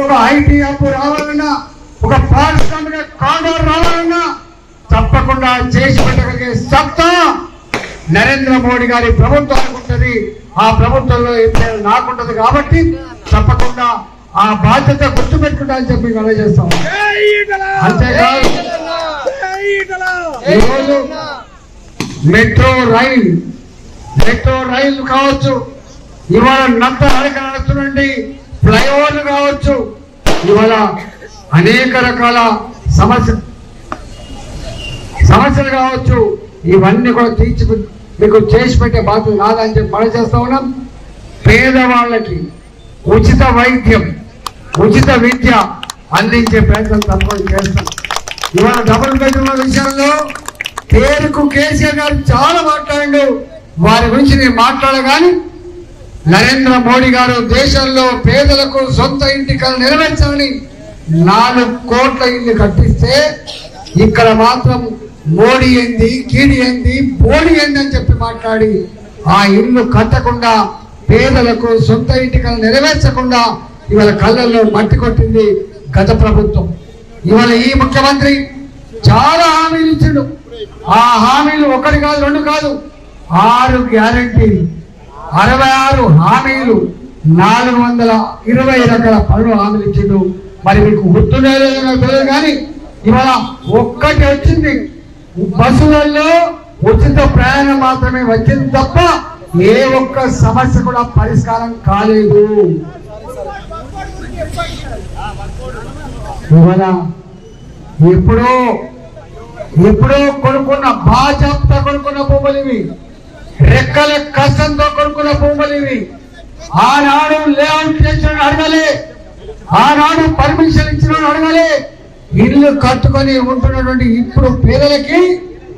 ఒక IT hub రావాలన్నా, ఒక పారిశ్రామిక కారిడార్ రావాలన్నా తప్పకుండా చేసి పెట్టగలిగే సత్తా నరేంద్ర మోడీ గారి ప్రభుత్వానికి ఉంటుంది. ఆ ప్రభుత్వంలో ఏం నాకుంటది కాబట్టి తప్పకుండా ఆ బాధ్యత గుర్తుపెట్టుకుంటా అని చెప్పి తెలియజేస్తాం. అంతేకాదు ఈరోజు మెట్రో రైలు కావచ్చు, ఇవాళ నంద నడక నడుస్తున్నటువంటి ఫ్లైఓవర్లు కావచ్చు, ఇవాళ అనేక రకాల సమస్యలు కావచ్చు, ఇవన్నీ కూడా మీకు చేసి పెట్టే బాధ్యత నాదని చెప్పి మనం చేస్తా ఉన్నాం. పేదవాళ్ళకి ఉచిత వైద్యం, ఉచిత విద్య అందించే ప్రయత్నం తప్పకుండా చేస్తాం. ఇవాళ డబుల్ బెడ్రూమ్ల విషయంలో పేరుకు కేసీఆర్ గారు చాలా మాట్లాడిండు, వారి గురించి నేను మాట్లాడగాని నరేంద్ర మోడీ గారు దేశంలో పేదలకు సొంత ఇంటి కల నెరవేర్చాలని 4 కోట్ల ఇల్లు కట్టిస్తే ఇక్కడ మాత్రం మోడీ ఏంది, కీడి ఏంది, బోడి ఏంది అని చెప్పి మాట్లాడి ఆ ఇల్లు కట్టకుండా పేదలకు సొంత ఇంటి కల నెరవేర్చకుండా ఇవాళ కళ్ళల్లో మట్టి కొట్టింది గత ప్రభుత్వం. ఇవాళ ఈ ముఖ్యమంత్రి చాలా హామీలు ఇచ్చిండు. ఆ హామీలు 1 కాదు 2 కాదు 6 గ్యారంటీలు, 66 హామీలు, 420 రకాల పనులు హామీలు ఇచ్చిండు. మరి మీకు గుర్తుండే లేదో తెలియదు కానీ ఇవాళ ఒక్కటి వచ్చింది, బస్సులలో ఉచిత ప్రయాణం మాత్రమే వచ్చింది తప్ప ఏ ఒక్క సమస్య కూడా పరిష్కారం కాలేదు. ఇవాళ ఎప్పుడో కొనుక్కున్న బాజాప్తా కొనుక్కున్న భూములు ఇవి, రెక్కల కష్టంతో కొనుక్కున్న భూములు ఇవి. ఆనాడు లేఅవుట్ చేసిన అడగలే, ఆనాడు పర్మిషన్ ఇచ్చిన అడగలే, ఇల్లు కట్టుకొని ఉంటున్నటువంటి ఇప్పుడు పేదలకి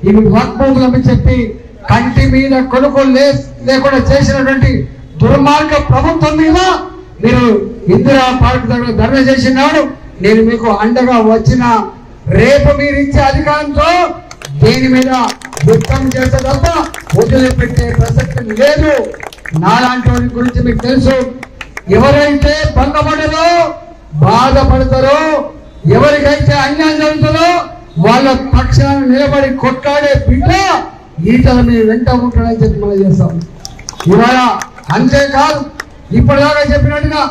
ఇవి వక్ఫ్ భూములని చెప్పి కంటి మీద కొనుగోలు లేకుండా చేసినటువంటి దుర్మార్గ ప్రభుత్వం మీద మీరు ఇందిరా పార్క్ దగ్గర ధర్నా చేసినాడు. నేను మీకు అండగా వచ్చిన రేపు మీరు ఇచ్చే అధికారంతో దీని మీద యుద్ధం చేస్తే తప్ప వదిలిపెట్టే ప్రసక్తి లేదు. నాలాంటి వారి గురించి మీకు తెలుసు. ఎవరైతే భంగపడరో, బాధపడతారో, ఎవరికైతే అన్యాయం జరుగుతుందో వాళ్ళ పక్షాన నిలబడి కొట్లాడే బిడ్డ ఈటల మీ వెంట ఉంటాడని చెప్పి మనం చేస్తాం. ఇవాళ అంతేకాదు ఇప్పటిదాకా చెప్పినట్టుగా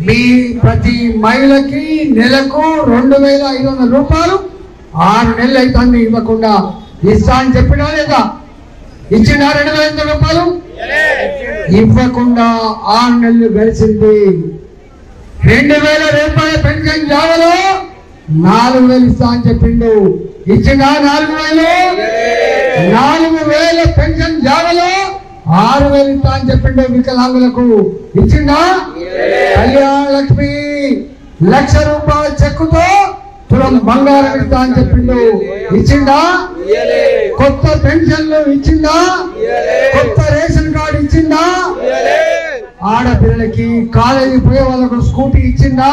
మీ ప్రతి మహిళకి నెలకు 2500 రూపాయలు 6 నెలలు అవుతుంది ఇవ్వకుండా ఇస్తా అని చెప్పినా లేదా? ఇచ్చిన 2500 రూపాయలు ఇవ్వకుండా 6 నెలలు గడిచింది. 2000 రూపాయల పెన్షన్ జాగలో 4000 ఇస్తా అని చెప్పిండు. ఇచ్చిన 4000 పెన్షన్ జాగలో 6000 ఇస్తా అని చెప్పిండు. వికలాంగులకు ఇచ్చిండా? కళ్యాణ లక్ష్మి 1,00,000 రూపాయల చెక్కుతో తులం బంగారం ఇస్తా అని చెప్పిండు. ఇచ్చిండా? కొత్త పెన్షన్లు ఇచ్చిందా? కొత్త రేషన్ కార్డు ఇచ్చిందా? ఆడపిల్లలకి కాలేజీ పోయే వాళ్ళకు స్కూటీ ఇచ్చిందా?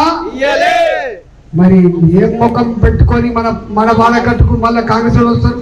మరి ఏ ముఖం పెట్టుకొని మన వాళ్ళ కట్టుకు మళ్ళీ కాంగ్రెస్ వాళ్ళు వస్తారు?